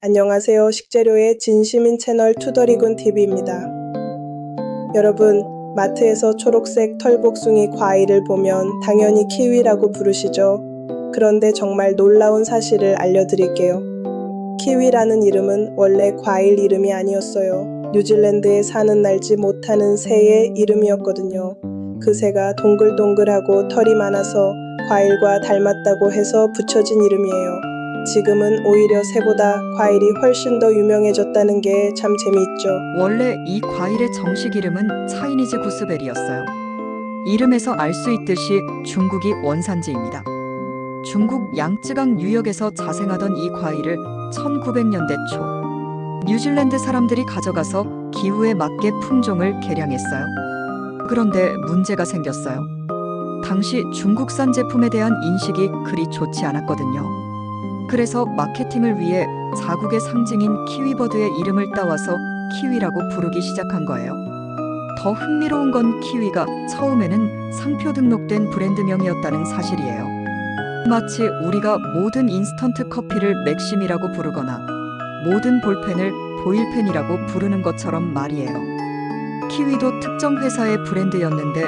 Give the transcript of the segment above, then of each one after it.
안녕하세요. 식재료의 진심인 채널 투더리군 TV입니다. 여러분, 마트에서 초록색 털복숭이 과일을 보면 당연히 키위라고 부르시죠? 그런데 정말 놀라운 사실을 알려드릴게요. 키위라는 이름은 원래 과일 이름이 아니었어요. 뉴질랜드에 사는 날지 못하는 새의 이름이었거든요. 그 새가 동글동글하고 털이 많아서 과일과 닮았다고 해서 붙여진 이름이에요. 지금은 오히려 새보다 과일이 훨씬 더 유명해졌다는 게 참 재미있죠. 원래 이 과일의 정식 이름은 차이니즈 구스베리였어요. 이름에서 알 수 있듯이 중국이 원산지입니다. 중국 양쯔강 유역에서 자생하던 이 과일을 1900년대 초 뉴질랜드 사람들이 가져가서 기후에 맞게 품종을 개량했어요. 그런데 문제가 생겼어요. 당시 중국산 제품에 대한 인식이 그리 좋지 않았거든요. 그래서 마케팅을 위해 자국의 상징인 키위버드의 이름을 따와서 키위라고 부르기 시작한 거예요. 더 흥미로운 건 키위가 처음에는 상표 등록된 브랜드명이었다는 사실이에요. 마치 우리가 모든 인스턴트 커피를 맥심이라고 부르거나 모든 볼펜을 보일펜이라고 부르는 것처럼 말이에요. 키위도 특정 회사의 브랜드였는데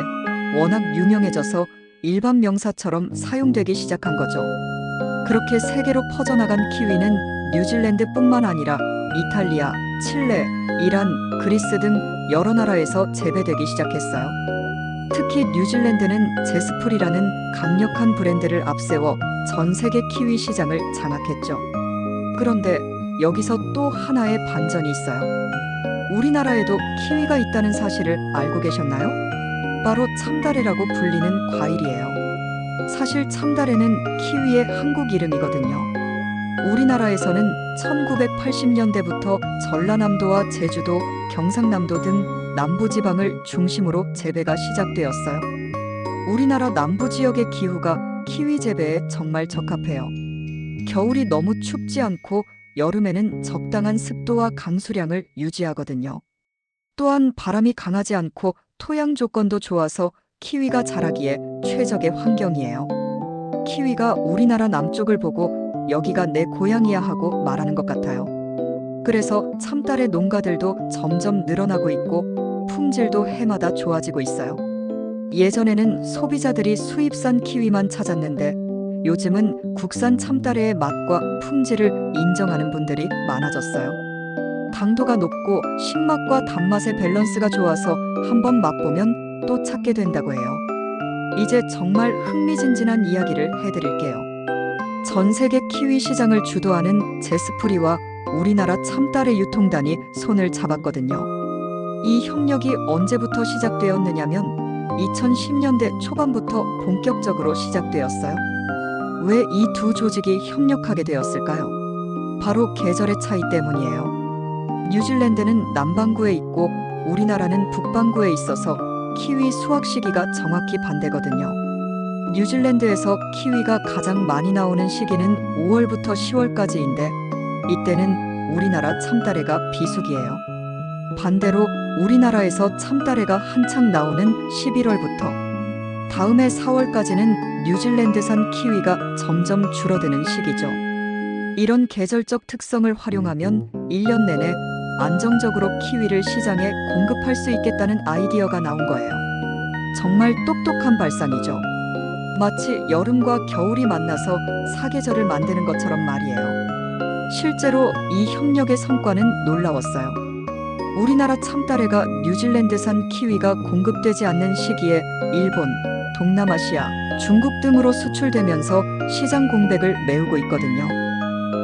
워낙 유명해져서 일반 명사처럼 사용되기 시작한 거죠. 그렇게 세계로 퍼져나간 키위는 뉴질랜드뿐만 아니라 이탈리아, 칠레, 이란, 그리스 등 여러 나라에서 재배되기 시작했어요. 특히 뉴질랜드는 제스풀이라는 강력한 브랜드를 앞세워 전 세계 키위 시장을 장악했죠. 그런데 여기서 또 하나의 반전이 있어요. 우리나라에도 키위가 있다는 사실을 알고 계셨나요? 바로 참다래라고 불리는 과일이에요. 사실 참다래는 키위의 한국 이름이거든요. 우리나라에서는 1980년대부터 전라남도와 제주도, 경상남도 등 남부지방을 중심으로 재배가 시작되었어요. 우리나라 남부 지역의 기후가 키위 재배에 정말 적합해요. 겨울이 너무 춥지 않고 여름에는 적당한 습도와 강수량을 유지하거든요. 또한 바람이 강하지 않고 토양 조건도 좋아서 키위가 자라기에 최적의 환경이에요. 키위가 우리나라 남쪽을 보고 여기가 내 고향이야 하고 말하는 것 같아요. 그래서 참다래 농가들도 점점 늘어나고 있고 품질도 해마다 좋아지고 있어요. 예전에는 소비자들이 수입산 키위만 찾았는데 요즘은 국산 참다래의 맛과 품질을 인정하는 분들이 많아졌어요. 당도가 높고 신맛과 단맛의 밸런스가 좋아서 한번 맛보면 또 찾게 된다고 해요. 이제 정말 흥미진진한 이야기를 해드릴게요. 전 세계 키위 시장을 주도하는 제스프리와 우리나라 참다래 유통단이 손을 잡았거든요. 이 협력이 언제부터 시작되었느냐면 2010년대 초반부터 본격적으로 시작되었어요. 왜 이 두 조직이 협력하게 되었을까요? 바로 계절의 차이 때문이에요. 뉴질랜드는 남반구에 있고 우리나라는 북반구에 있어서 키위 수확 시기가 정확히 반대거든요. 뉴질랜드에서 키위가 가장 많이 나오는 시기는 5월부터 10월까지인데 이때는 우리나라 참다래가 비수기예요. 반대로 우리나라에서 참다래가 한창 나오는 11월부터 다음해 4월까지는 뉴질랜드산 키위가 점점 줄어드는 시기죠. 이런 계절적 특성을 활용하면 1년 내내 안정적으로 키위를 시장에 공급할 수 있겠다는 아이디어가 나온 거예요. 정말 똑똑한 발상이죠. 마치 여름과 겨울이 만나서 사계절을 만드는 것처럼 말이에요. 실제로 이 협력의 성과는 놀라웠어요. 우리나라 참다래가 뉴질랜드산 키위가 공급되지 않는 시기에 일본, 동남아시아, 중국 등으로 수출되면서 시장 공백을 메우고 있거든요.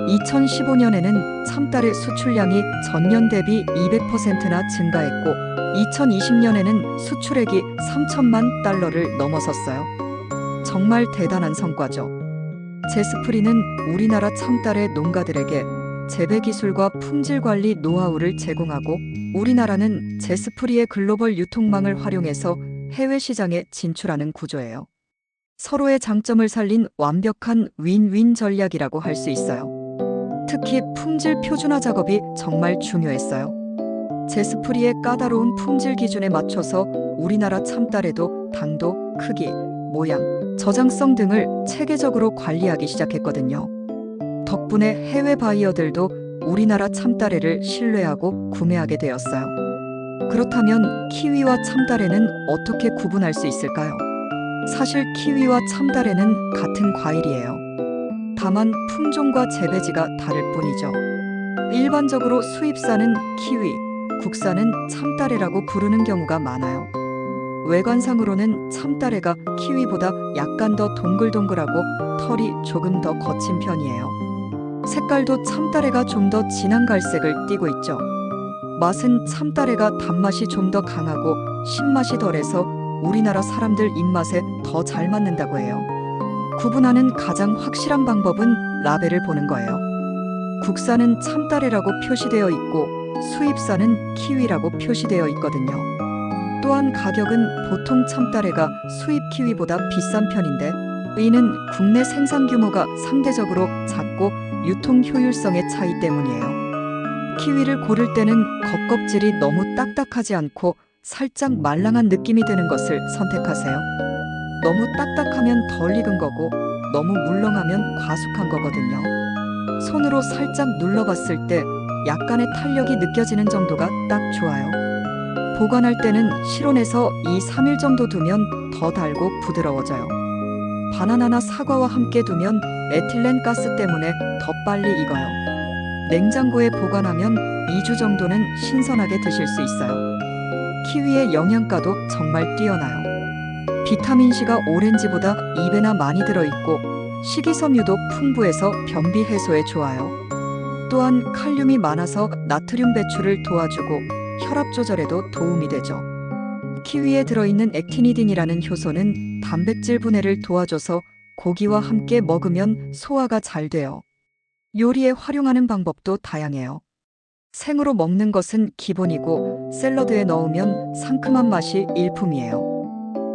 2015년에는 참다래 수출량이 전년 대비 200%나 증가했고 2020년에는 수출액이 3천만 달러를 넘어섰어요. 정말 대단한 성과죠. 제스프리는 우리나라 참다래 농가들에게 재배 기술과 품질 관리 노하우를 제공하고 우리나라는 제스프리의 글로벌 유통망을 활용해서 해외 시장에 진출하는 구조예요. 서로의 장점을 살린 완벽한 윈윈 전략이라고 할 수 있어요. 특히 품질 표준화 작업이 정말 중요했어요. 제스프리의 까다로운 품질 기준에 맞춰서 우리나라 참다래도 당도, 크기, 모양, 저장성 등을 체계적으로 관리하기 시작했거든요. 덕분에 해외 바이어들도 우리나라 참따래를 신뢰하고 구매하게 되었어요. 그렇다면 키위와 참따래는 어떻게 구분할 수 있을까요? 사실 키위와 참따래는 같은 과일이에요. 다만 품종과 재배지가 다를 뿐이죠. 일반적으로 수입산은 키위, 국산은 참따래라고 부르는 경우가 많아요. 외관상으로는 참따래가 키위보다 약간 더 동글동글하고 털이 조금 더 거친 편이에요. 색깔도 참따래가 좀 더 진한 갈색을 띠고 있죠. 맛은 참따래가 단맛이 좀 더 강하고 신맛이 덜해서 우리나라 사람들 입맛에 더 잘 맞는다고 해요. 구분하는 가장 확실한 방법은 라벨을 보는 거예요. 국산은 참따래라고 표시되어 있고 수입산은 키위라고 표시되어 있거든요. 또한 가격은 보통 참따래가 수입 키위보다 비싼 편인데 이는 국내 생산 규모가 상대적으로 작고 유통 효율성의 차이 때문이에요. 키위를 고를 때는 겉껍질이 너무 딱딱하지 않고 살짝 말랑한 느낌이 드는 것을 선택하세요. 너무 딱딱하면 덜 익은 거고 너무 물렁하면 과숙한 거거든요. 손으로 살짝 눌러봤을 때 약간의 탄력이 느껴지는 정도가 딱 좋아요. 보관할 때는 실온에서 2-3일 정도 두면 더 달고 부드러워져요. 바나나나 사과와 함께 두면 에틸렌 가스 때문에 더 빨리 익어요. 냉장고에 보관하면 2주 정도는 신선하게 드실 수 있어요. 키위의 영양가도 정말 뛰어나요. 비타민C가 오렌지보다 2배나 많이 들어있고 식이섬유도 풍부해서 변비 해소에 좋아요. 또한 칼륨이 많아서 나트륨 배출을 도와주고 혈압 조절에도 도움이 되죠. 키위에 들어있는 액티니딘이라는 효소는 단백질 분해를 도와줘서 고기와 함께 먹으면 소화가 잘 돼요. 요리에 활용하는 방법도 다양해요. 생으로 먹는 것은 기본이고 샐러드에 넣으면 상큼한 맛이 일품이에요.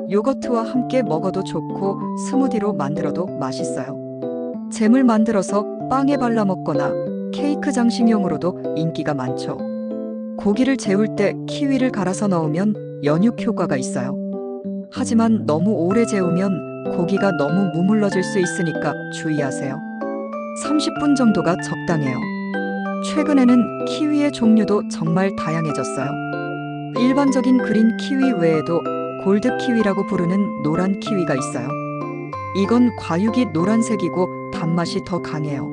요거트와 함께 먹어도 좋고 스무디로 만들어도 맛있어요. 잼을 만들어서 빵에 발라 먹거나 케이크 장식용으로도 인기가 많죠. 고기를 재울 때 키위를 갈아서 넣으면 연육 효과가 있어요. 하지만 너무 오래 재우면 고기가 너무 무물러질 수 있으니까 주의하세요. 30분 정도가 적당해요. 최근에는 키위의 종류도 정말 다양해졌어요. 일반적인 그린 키위 외에도 골드 키위라고 부르는 노란 키위가 있어요. 이건 과육이 노란색이고 단맛이 더 강해요.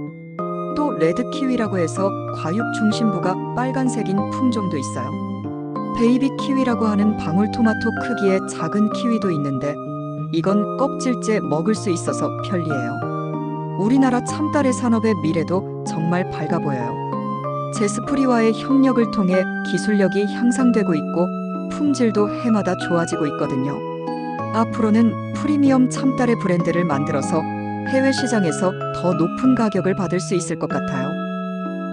또 레드 키위라고 해서 과육 중심부가 빨간색인 품종도 있어요. 베이비 키위라고 하는 방울토마토 크기의 작은 키위도 있는데 이건 껍질째 먹을 수 있어서 편리해요. 우리나라 참따래 산업의 미래도 정말 밝아 보여요. 제스프리와의 협력을 통해 기술력이 향상되고 있고 품질도 해마다 좋아지고 있거든요. 앞으로는 프리미엄 참따래 브랜드를 만들어서 해외 시장에서 더 높은 가격을 받을 수 있을 것 같아요.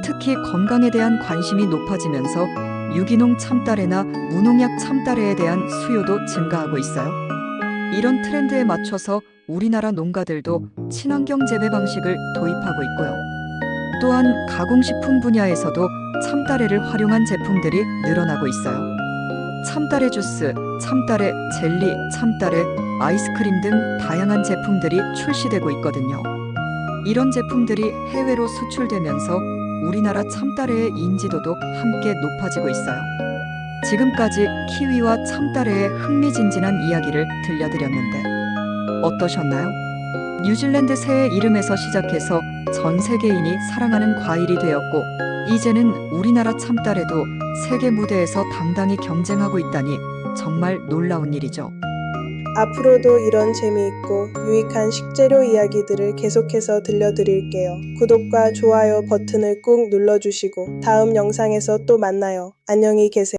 특히 건강에 대한 관심이 높아지면서 유기농 참따래나 무농약 참따래에 대한 수요도 증가하고 있어요. 이런 트렌드에 맞춰서 우리나라 농가들도 친환경 재배 방식을 도입하고 있고요. 또한 가공식품 분야에서도 참따래를 활용한 제품들이 늘어나고 있어요. 참따래 주스, 참따래 젤리, 참따래 아이스크림 등 다양한 제품들이 출시되고 있거든요. 이런 제품들이 해외로 수출되면서 우리나라 참따래의 인지도도 함께 높아지고 있어요. 지금까지 키위와 참따래의 흥미진진한 이야기를 들려드렸는데 어떠셨나요? 뉴질랜드 새의 이름에서 시작해서 전 세계인이 사랑하는 과일이 되었고 이제는 우리나라 참따래도 세계 무대에서 당당히 경쟁하고 있다니 정말 놀라운 일이죠. 앞으로도 이런 재미있고 유익한 식재료 이야기들을 계속해서 들려드릴게요. 구독과 좋아요 버튼을 꾹 눌러주시고 다음 영상에서 또 만나요. 안녕히 계세요.